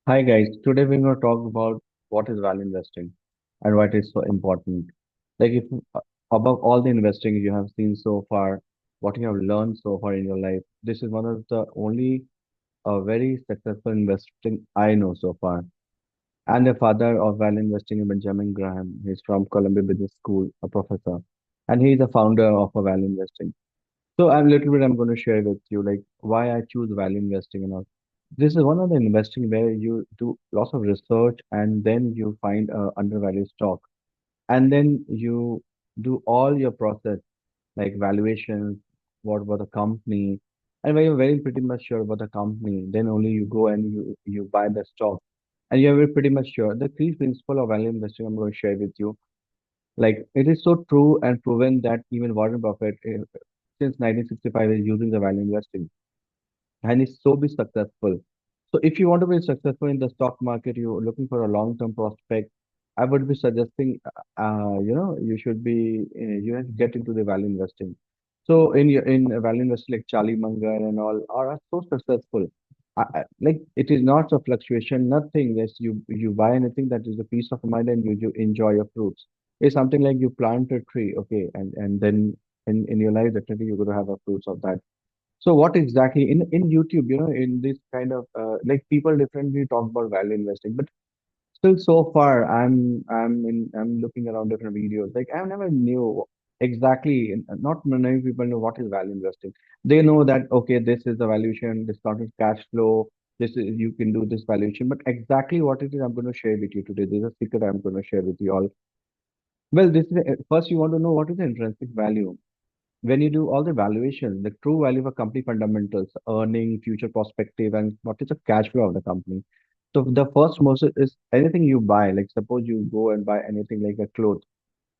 Hi guys, today we're going to talk about what is value investing and why it is so important. Like if above all the investing you have seen so far, what you have learned so far in your life, this is one of the only very successful investing I know so far. And the father of value investing is Benjamin Graham. He's from Columbia Business School, a professor, and he's the founder of a value investing. So I'm going to share with you like why I choose value investing and all. This is one of the investing where you do lots of research and then you find a undervalued stock and then you do all your process like valuations, what about the company, and when you're very pretty much sure about the company, then only you go and you buy the stock, and you're very pretty much sure. The three principle of value investing I'm going to share with you. Like it is so true and proven that even Warren Buffett since 1965 is using the value investing and is so be successful. So if you want to be successful in the stock market, you're looking for a long-term prospect. I would be suggesting, you should be, you have to get into the value investing. So in value investing, like Charlie Munger and all are so successful. Like it is not a fluctuation, nothing. Yes, you buy anything that is a peace of mind and you enjoy your fruits. It's something like you plant a tree, okay, and then in your life definitely you're going to have a fruits of that. So what exactly in YouTube, in this kind of like people differently talk about value investing, but still so far I'm looking around different videos. Like I never knew exactly. Not many people know what is value investing. They know that okay, this is the valuation, discounted cash flow. This is you can do this valuation, but exactly what it is, I'm going to share with you today. There's a secret I'm going to share with you all. Well, this is first you want to know what is the intrinsic value when you do all the valuations, the true value of a company fundamentals, earning, future perspective, and what is the cash flow of the company. So the first most is anything you buy. Like suppose you go and buy anything like a cloth.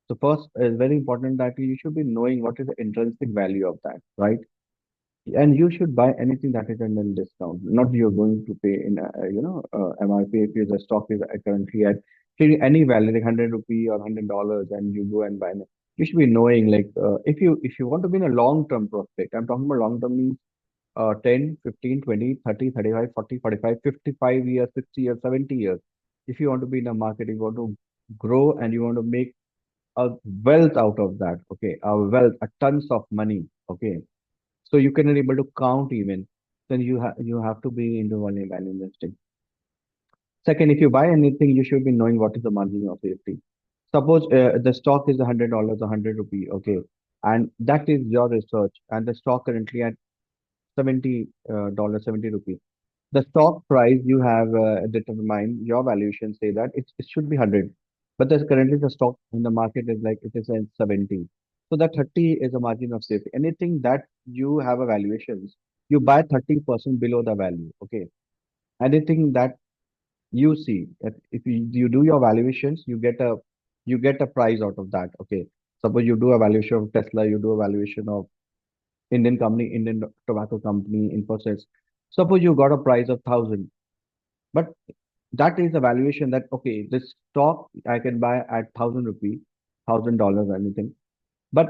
So first is very important that you should be knowing what is the intrinsic value of that, right? And you should buy anything that is under discount. Not you're going to pay in MRP if the stock is currently at any value like 100 rupee or $100 and you go and buy it. You should be knowing like if you want to be in a long term prospect. I'm talking about long term means 10, 15, 20, 30, 35, 40, 45, 55 years, 60 years, 70 years. If you want to be in a market, you want to grow and you want to make a wealth out of that. Okay, a wealth, a tons of money. Okay, so you cannot able to count even, then you have to be into only value investing. Second, if you buy anything, you should be knowing what is the margin of safety. Suppose the stock is $100, 100 rupee, okay, and that is your research, and the stock currently at $70, 70 rupees. The stock price you have determined your valuation say that it should be 100, but there's currently the stock in the market is like it is at 70. So that 30 is a margin of safety. Anything that you have a valuations, you buy 30% below the value. Okay. Anything that you see, if you do your valuations, you get a price out of that. Okay. Suppose you do a valuation of Tesla, you do a valuation of Indian company, Indian tobacco company, Infosys. Suppose you got a price of 1,000, but that is a valuation that okay, this stock I can buy at 1,000 rupees, $1,000 or anything. But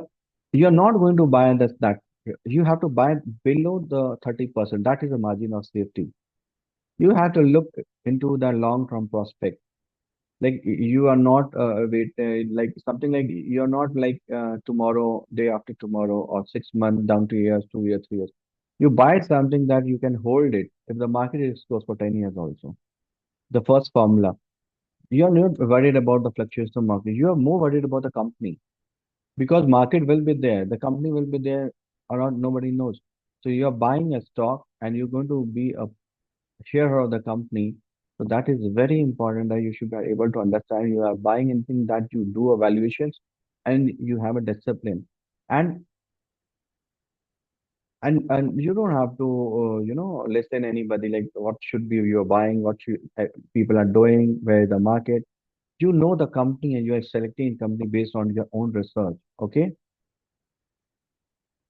you're not going to buy that. You have to buy below the 30%. That is a margin of safety. You have to look into the long-term prospect. Like you are not like something like you're not like tomorrow, day after tomorrow, or 6 months down to years, 2 years, 3 years. You buy something that you can hold it if the market is close for 10 years also. The first formula. You're not worried about the fluctuation of market. You are more worried about the company because market will be there. The company will be there or not, nobody knows. So you're buying a stock and you're going to be a shareholder of the company. So that is very important that you should be able to understand you are buying anything that you do evaluations and you have a discipline. And and you don't have to listen anybody like what should be you're buying, what should people are doing, where is the market. You know the company and you are selecting company based on your own research. Okay,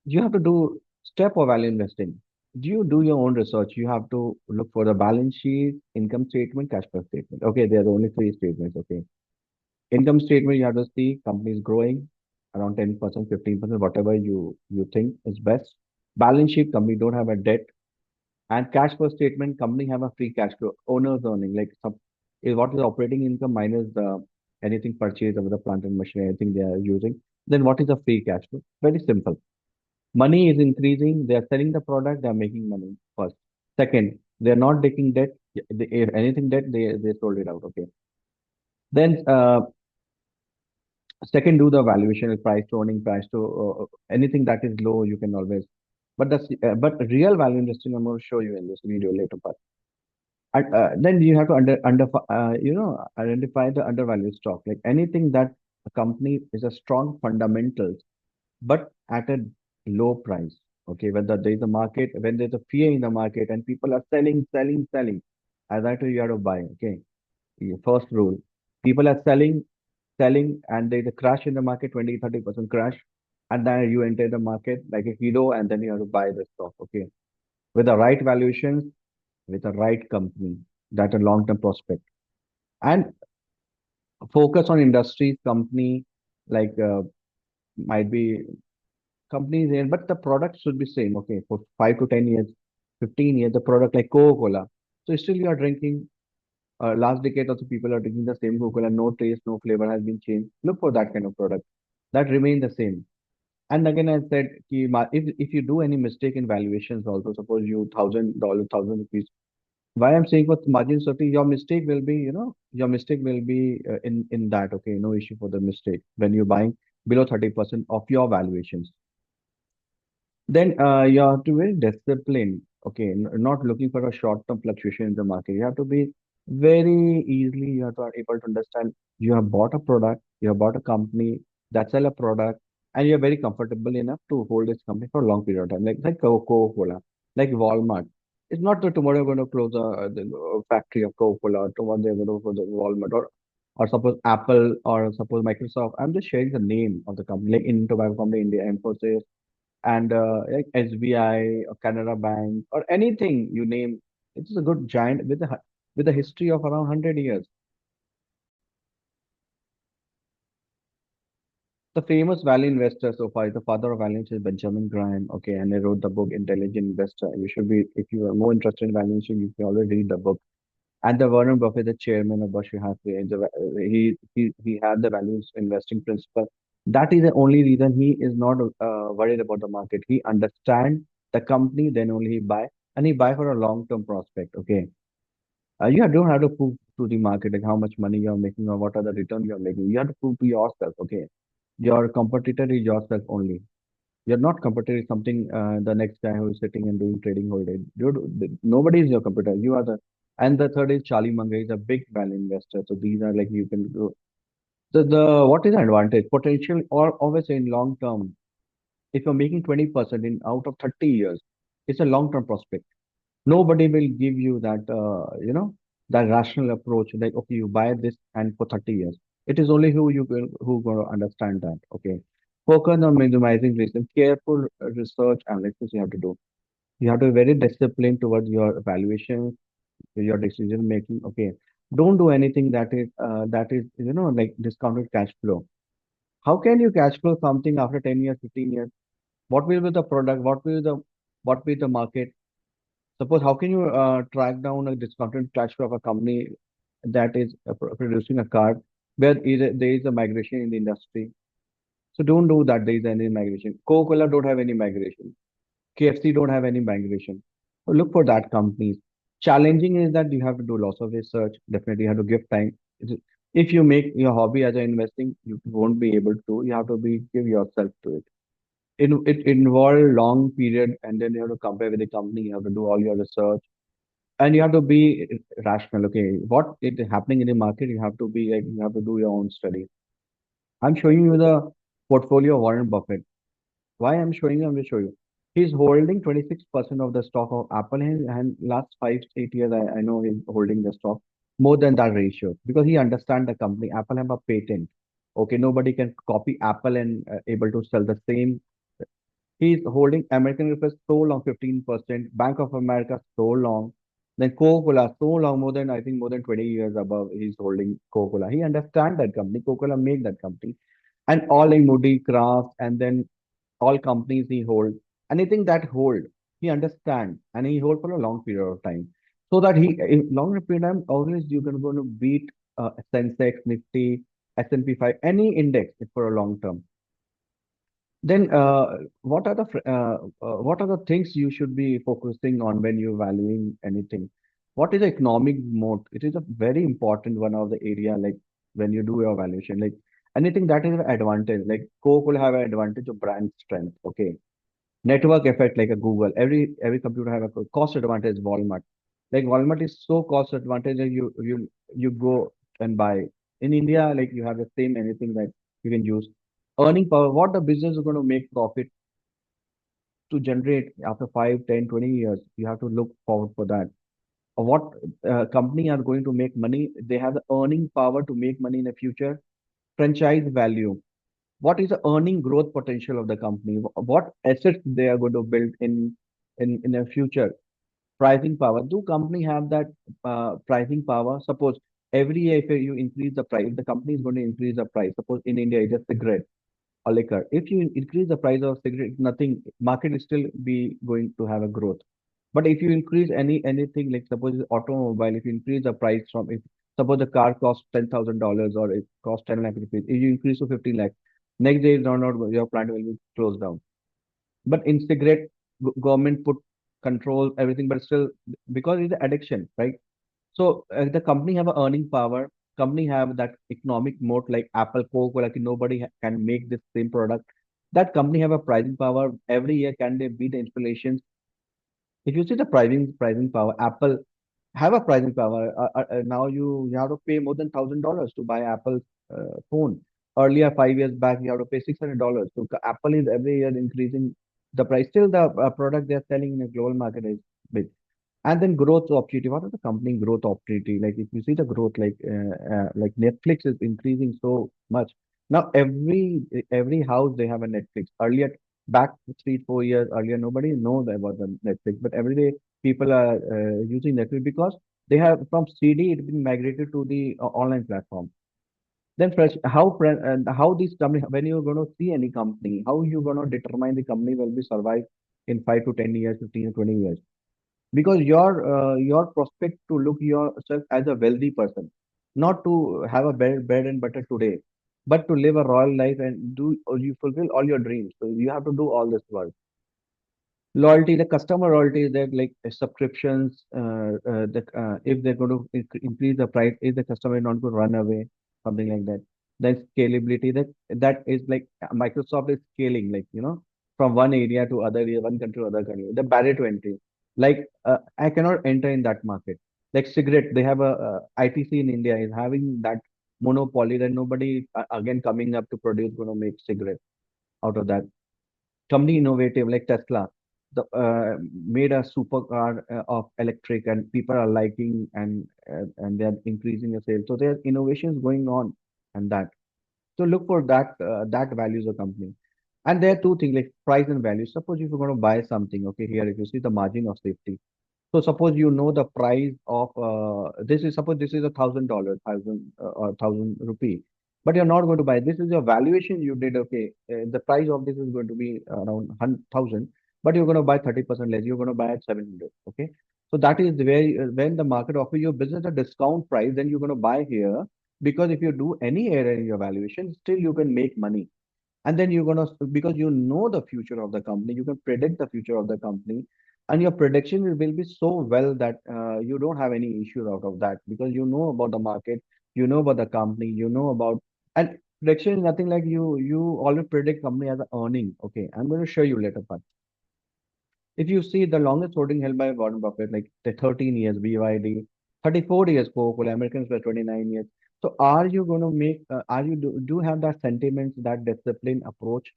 you have to do step of value investing. Do you do your own research? You have to look for the balance sheet, income statement, cash flow statement. Okay, there are only three statements. Okay, income statement you have to see company is growing around 10%, 15%, whatever you think is best. Balance sheet company don't have a debt. And cash flow statement, company have a free cash flow, owner's earning, like some is what is operating income minus the anything purchased of the plant and machinery, anything they are using. Then what is the free cash flow? Very simple. Money is increasing, they are selling the product, they are making money first. Second, they are not taking debt. If anything debt, they sold it out. Okay. Then second, do the valuation, price to earning, price to anything that is low, you can always. But real value investing, I'm going to show you in this video later part. And then you have to identify the undervalued stock, like anything that a company is a strong fundamentals, but at a low price. Okay, whether there is a market, when there's a fear in the market and people are selling, selling, selling, as I told you, you have to buy. Okay, your first rule: people are selling, selling, and there's a crash in the market, 20-30% crash, and then you enter the market like a hero, and then you have to buy the stock. Okay, with the right valuations, with the right company, that a long-term prospect, and focus on industries, company like might be companies here, but the product should be same. Okay, for 5 to 10 years, 15 years, the product like Coca-Cola. So still you are drinking. Last decade also people are drinking the same Coca-Cola. No taste, no flavor has been changed. Look for that kind of product that remain the same. And again, I said, if you do any mistake in valuations, also suppose you $1,000, ₹1,000. Why I'm saying for margin safety, your mistake will be, your mistake will be in that. Okay, no issue for the mistake when you're buying below 30% of your valuations. Then you have to be very disciplined. Okay, not looking for a short-term fluctuation in the market. You have to be very easily. You have to are able to understand. You have bought a product. You have bought a company that sell a product, and you are very comfortable enough to hold this company for a long period of time. Like Coca-Cola, like Walmart. It's not that tomorrow you're going to close the factory of Coca-Cola. Or tomorrow they're going to close the Walmart or suppose Apple or suppose Microsoft. I'm just sharing the name of the company, like in tobacco company India, Infosys and like SBI or Canada Bank or anything you name, it is a good giant with with a history of around 100 years. The famous value investor so far is the father of value, which is Benjamin Graham. Okay, and he wrote the book Intelligent Investor. You should be, if you are more interested in valuation, you can always read the book. And the Warren Buffett, the chairman of Berkshire Hathaway, he had the values investing principle. That is the only reason he is not worried about the market. He understands the company, then only he buy, and he buy for a long term prospect. Okay, don't have to prove to the market like how much money you are making or what are the return you are making. You have to prove to yourself. Okay, your competitor is yourself only. You're not competitor is something the next guy who is sitting and doing trading whole day. Nobody is your competitor. You are the and the third is Charlie Munger is a big value investor. So these are like you can go. The what is the advantage? Potential or obviously in long term. If you're making 20% in out of 30 years, it's a long term prospect. Nobody will give you that that rational approach. Like okay, you buy this and for 30 years. It is only who going to understand that. Okay. Focus on minimizing risk and careful research analysis you have to do. You have to be very disciplined towards your evaluation, your decision making. Okay. Don't do anything that is like discounted cash flow. How can you cash flow something after 10 years, 15 years? What will be the product? What will be the market? Suppose how can you track down a discounted cash flow of a company that is producing a card where there is a migration in the industry? So don't do that. There is any migration. Coca-Cola don't have any migration. KFC don't have any migration. So look for that companies. Challenging is that you have to do lots of research. Definitely, you have to give time. If you make your hobby as an investing, you won't be able to. You have to be give yourself to it. It involve long period, and then you have to compare with the company. You have to do all your research, and you have to be rational. Okay, what is happening in the market? You have to be like you have to do your own study. I'm showing you the portfolio of Warren Buffett. Why I'm showing you? I'm going to show you. He's holding 26% of the stock of Apple, and last 5 8 years, I know he's holding the stock more than that ratio because he understands the company. Apple have a patent. Okay, nobody can copy Apple and able to sell the same. He's holding American Express so long, 15%, Bank of America so long, then Coca-Cola so long, more than I think more than 20 years above, he's holding Coca-Cola. He understands that company. Coca-Cola make that company. And all like Moody, Kraft, and then all companies he hold. Anything that hold. He understands and he hold for a long period of time. So that he, in longer period of time, always you can going to beat Sensex, Nifty, S&P 5, any index for a long term. Then what are the things you should be focusing on when you're valuing anything? What is the economic mode? It is a very important one of the area, like when you do your valuation, like anything that is an advantage, like Coke will have an advantage of brand strength. Okay, network effect like a Google. Every computer have a cost advantage. Walmart, like Walmart is so cost advantage that you go and buy. In India, like you have the same anything that you can use. Earning power, what the business is going to make profit to generate after 5, 10, 20 years. You have to look forward for that. Or what company are going to make money? They have the earning power to make money in the future. Franchise value, what is the earning growth potential of the company? What assets they are going to build in the future? Pricing power. Do company have that pricing power? Suppose every year if you increase the price, the company is going to increase the price. Suppose in India it's a cigarette or liquor. If you increase the price of cigarette, nothing market is still be going to have a growth. But if you increase anything like suppose automobile, if you increase the price from if suppose the car costs $10,000 or it costs 10 lakh rupees, if you increase to 50 lakh, next day no, not your plant will be closed down. But in cigarette, government put control everything, but still because it's addiction, right? So the company have a earning power. Company have that economic moat like Apple, Coke, like nobody can make this same product. That company have a pricing power. Every year can they beat the inflation? If you see the pricing power, Apple have a pricing power. Now you have to pay more than $1,000 to buy Apple phone. Earlier, 5 years back, you have to pay $600. So Apple is every year increasing the price. Still, the product they are selling in a global market is big. And then growth opportunity. What is the company growth opportunity? Like if you see the growth, like Netflix is increasing so much. Now every house they have a Netflix. Earlier, back 3 4 years earlier, nobody knows about the Netflix, but every day people are using Netflix because they have from CD it been migrated to the online platform. Then fresh, how these company when you're going to see any company, how you going to determine the company will be survive in 5 to 10 years, 15 to 20 years? Because your prospect to look yourself as a wealthy person, not to have a bread and butter today, but to live a royal life and do or you fulfill all your dreams. So you have to do all this work. Loyalty, the customer loyalty is that like subscriptions, if they're going to increase the price, is the customer not going to run away, something like that. Then scalability, that is like Microsoft is scaling, like from one area to other area, one country to other country. The barrier to entry, like I cannot enter in that market. Like cigarette, they have a ITC in India is having that monopoly that nobody again coming up to produce going to make cigarette out of that. Company innovative like Tesla, made a supercar of electric, and people are liking and they are increasing the sales. So there are innovations going on, and that. So look for that values of company. And there are two things like price and value. Suppose if you're going to buy something, okay, here if you see the margin of safety. So suppose you know the price of this is suppose this is $1,000, thousand or ₹1,000, but you're not going to buy. This is your valuation you did. Okay, the price of this is going to be around 100,000, but you're going to buy 30% less. You're going to buy at 700. Okay, so that is where when the market offers your business a discount price, then you're going to buy here because if you do any error in your valuation, still you can make money. And then you're gonna because you know the future of the company, you can predict the future of the company, and your prediction will be so well that you don't have any issue out of that because you know about the market, you know about the company, you know about. And prediction is nothing like you already predict company as a earning. Okay, I'm going to show you later part. If you see the longest holding held by Warren Buffett, like the 13 years BYD, 34 years Coca-Cola, Americans were 29 years. So are you going to make, are you do you have that sentiments, that discipline approach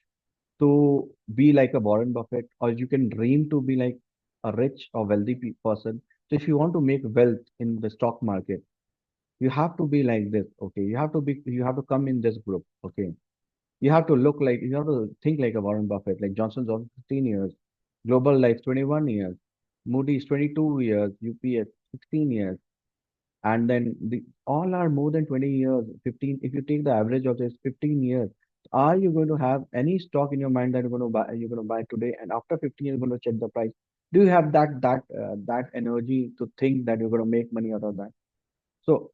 to be like a Warren Buffett, or you can dream to be like a rich or wealthy person. So if you want to make wealth in the stock market, you have to be like this. Okay, you have to come in this group. Okay, you have to look like you have to think like a Warren Buffett, like Johnson 15 years, Global Life 21 years, Moody's 22 years, UPS 16 years, and then all are more than 20 years, 15. If you take the average of this 15 years, are you going to have any stock in your mind that you're going to buy today, and after 15 years you're going to check the price? Do you have that energy to think that you're going to make money out of that? So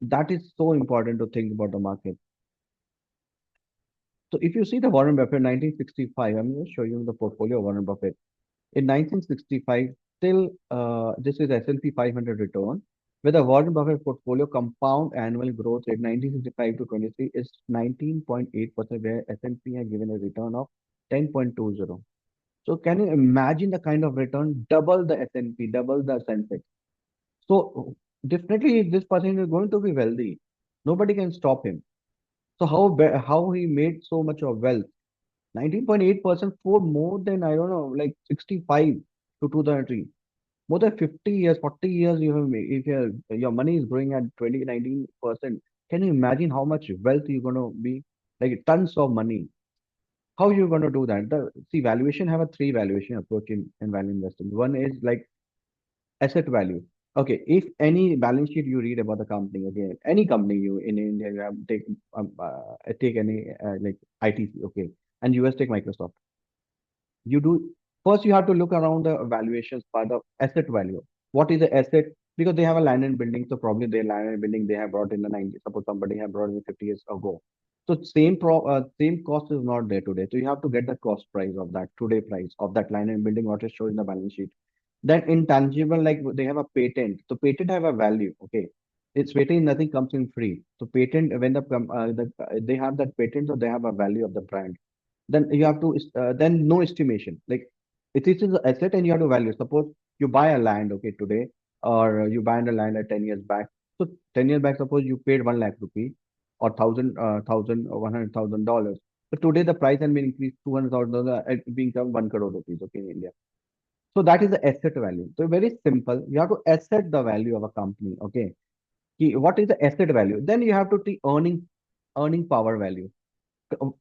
that is so important to think about the market. So if you see the Warren Buffett 1965, I'm going to show you the portfolio of Warren Buffett. In 1965, till this is S&P 500 return, where the Warren Buffett portfolio compound annual growth rate 1965 to 23 is 19.8%, where S&P has given a return of 10.20. So can you imagine the kind of return? Double the S&P, double the Sensex. So definitely this person is going to be wealthy. Nobody can stop him. So how he made so much of wealth? 19.8% for more than, I don't know, like 65 to 2003. More than 50 years, 40 years you have made. If your money is growing at 20, 19%, can you imagine how much wealth you're going to be? Like tons of money. How you going to do that? See, valuation have a three valuation approach in value investing. One is like asset value. Okay, if any balance sheet you read about the company, again, any company you in India, you have take any like ITC, okay, and US take Microsoft. You do first you have to look around the valuations part of asset value. What is the asset? Because they have a land and building, so probably their land and building they have brought in the 90s. Suppose somebody have brought in 50 years ago. So same cost is not there today. So you have to get the cost price of that today price of that land and building what is shown in the balance sheet. Then intangible, like they have a patent. So patent have a value. Okay, it's patent. Nothing comes in free. So patent when they have that patent, so they have a value of the brand. Then you have to then no estimation. Like it is an asset and you have to value. Suppose you buy a land, okay, today, or you buy the land at 10 years back. So 10 years back, suppose you paid 1 lakh rupee or thousand or $100,000. But today the price has been increased $200,000 it become 1 crore rupees, okay, in India. So that is the asset value. So very simple. You have to asset the value of a company. Okay. What is the asset value? Then you have to take earning power value.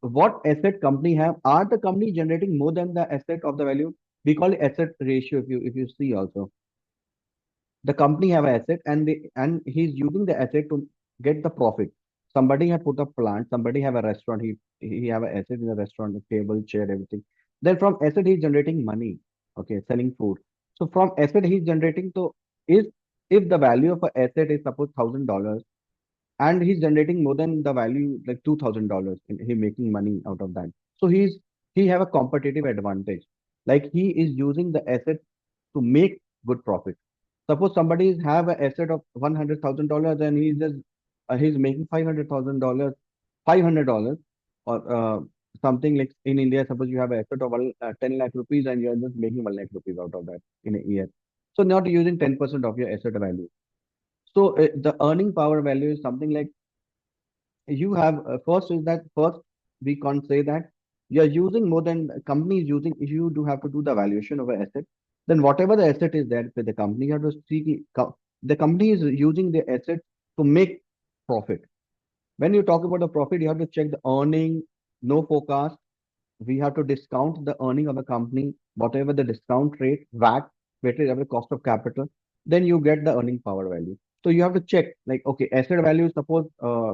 What asset company have? Are the company generating more than the asset of the value? We call it asset ratio. If you see also, the company have an asset and he's using the asset to get the profit. Somebody have put a plant, somebody have a restaurant, he have an asset in the restaurant, the table, chair, everything. Then from asset he's generating money, okay, selling food. So from asset he's generating, so is if the value of an asset is suppose $1,000 and he's generating more than the value like $2,000 and he making money out of that. So he have a competitive advantage. Like he is using the asset to make good profit. Suppose somebody have an asset of $100,000 and he's making $500,000, $500 or something like in India. Suppose you have an asset of 10 lakh rupees and you're just making 1 lakh rupees out of that in a year. So not using 10% of your asset value. So the earning power value is something like you have first is that first we can't say that you're using more than company is using. If you do have to do the valuation of an asset, then whatever the asset is there with the company, you have to see the company is using the asset to make profit. When you talk about the profit, you have to check the earning, no forecast. We have to discount the earning of the company, whatever the discount rate, VAT, weighted average cost of capital, then you get the earning power value. So you have to check, like, okay, asset value is suppose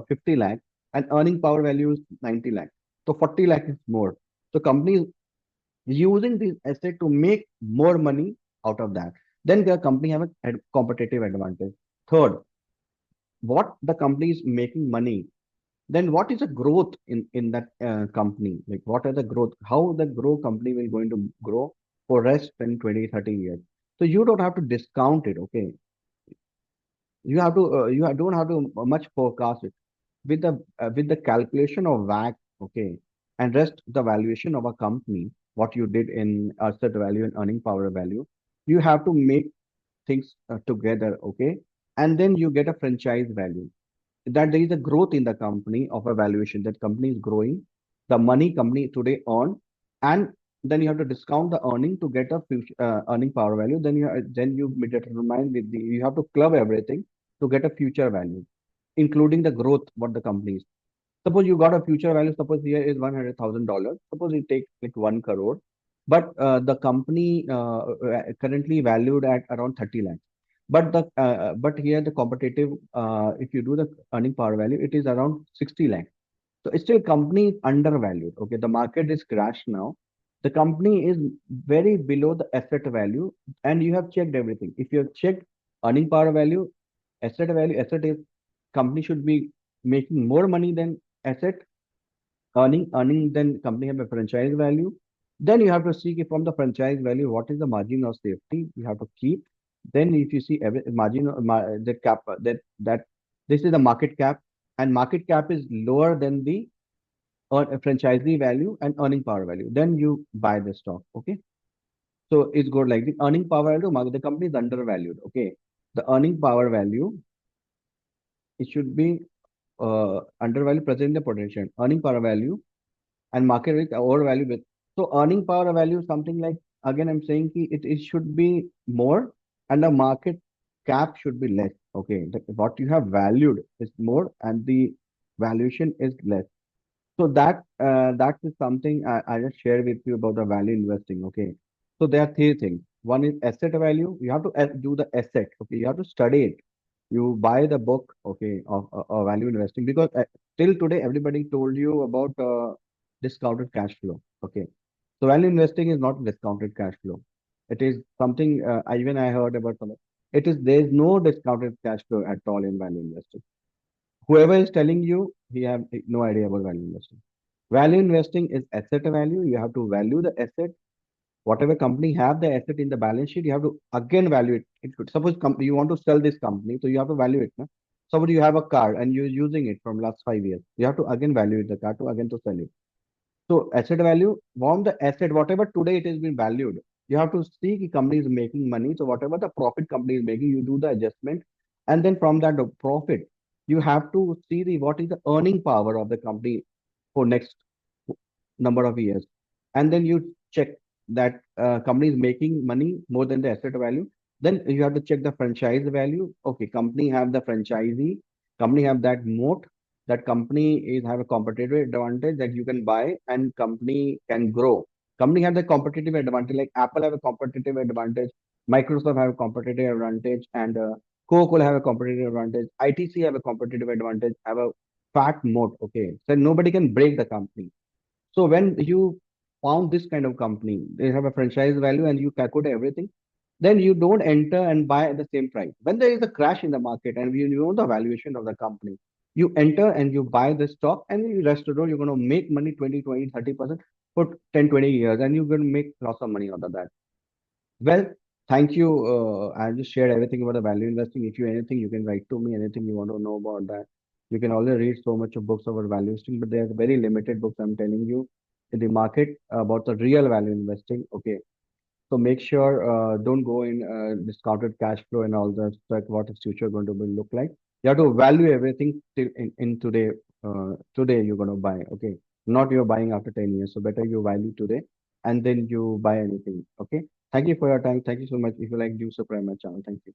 50 lakh and earning power value is 90 lakh. So 40 lakh is more. So company is using this asset to make more money out of that. Then the company have a competitive advantage. Third, what the company is making money, then what is the growth in that company, like what are the growth, how the grow company will going to grow for rest 10, 20, 30 years. So you don't have to discount it, okay. You have to don't have to much forecast it with the calculation of WAC, okay, and rest the valuation of a company, what you did in asset value and earning power value. You have to make things together, okay, and then you get a franchise value, that there is a growth in the company of a valuation, that company is growing, the money company today earn, and then you have to discount the earning to get a future earning power value. Then you determine with the you have to club everything to get a future value, including the growth what the company is. Suppose you got a future value. Suppose here is $100,000. Suppose you take like 1 crore, but the company currently valued at around 30 lakhs. But here the competitive, if you do the earning power value, it is around 60 lakhs. So it's still company is undervalued. Okay, the market is crashed now. The company is very below the asset value, and you have checked everything. If you have checked earning power value, asset is company should be making more money than asset, earning then company have a franchise value. Then you have to see from the franchise value what is the margin of safety you have to keep. Then if you see every the cap that this is the market cap, and market cap is lower than the franchisee value and earning power value, then you buy the stock. Okay, so it's good like the earning power value. The company is undervalued. Okay, the earning power value, it should be undervalued present in the potential earning power value and market risk overvalue with. So earning power value something like, again I'm saying ki it should be more, and the market cap should be less. Okay, what you have valued is more and the valuation is less. So that is something I just share with you about the value investing. Okay, so there are three things. One is asset value. You have to do the asset. Okay, you have to study it. You buy the book. Okay, of value investing, because till today everybody told you about discounted cash flow. Okay, so value investing is not discounted cash flow. It is something even I heard about some. It is there is no discounted cash flow at all in value investing. Whoever is telling you, he have no idea about value investing. Value investing is asset value. You have to value the asset. Whatever company have the asset in the balance sheet, you have to again value it. It could, suppose you want to sell this company, so you have to value it. Na? Suppose you have a car and you're using it from last 5 years. You have to again value it, the car to again to sell it. So asset value, from the asset, whatever today it has been valued, you have to see the company is making money. So whatever the profit company is making, you do the adjustment, and then from that profit, you have to see the what is the earning power of the company for next number of years, and then you check that company is making money more than the asset value. Then you have to check the franchise value. Okay, company have the franchisee, company have that moat, that company is have a competitive advantage that you can buy and company can grow. Company have the competitive advantage, like Apple have a competitive advantage, Microsoft have a competitive advantage, and Coca-Cola have a competitive advantage, ITC have a competitive advantage, have a fat moat. Okay, so nobody can break the company. So when you found this kind of company, they have a franchise value and you calculate everything, then you don't enter and buy at the same price. When there is a crash in the market and you know the valuation of the company, you enter and you buy the stock, and you rest assured you're going to make money 20, 20, 30% for 10, 20 years, and you're going to make lots of money out of that. Well, thank you. I just shared everything about the value investing. If you anything, you can write to me. Anything you want to know about that, you can always read so much of books about value investing, but there's very limited books I'm telling you in the market about the real value investing. Okay, so make sure don't go in discounted cash flow and all that stuff. What is future going to be look like? You have to value everything till in today. Today you're going to buy. Okay, not you're buying after 10 years. So better you value today and then you buy anything. Okay. Thank you for your time. Thank you so much. If you like, do subscribe my channel. Thank you.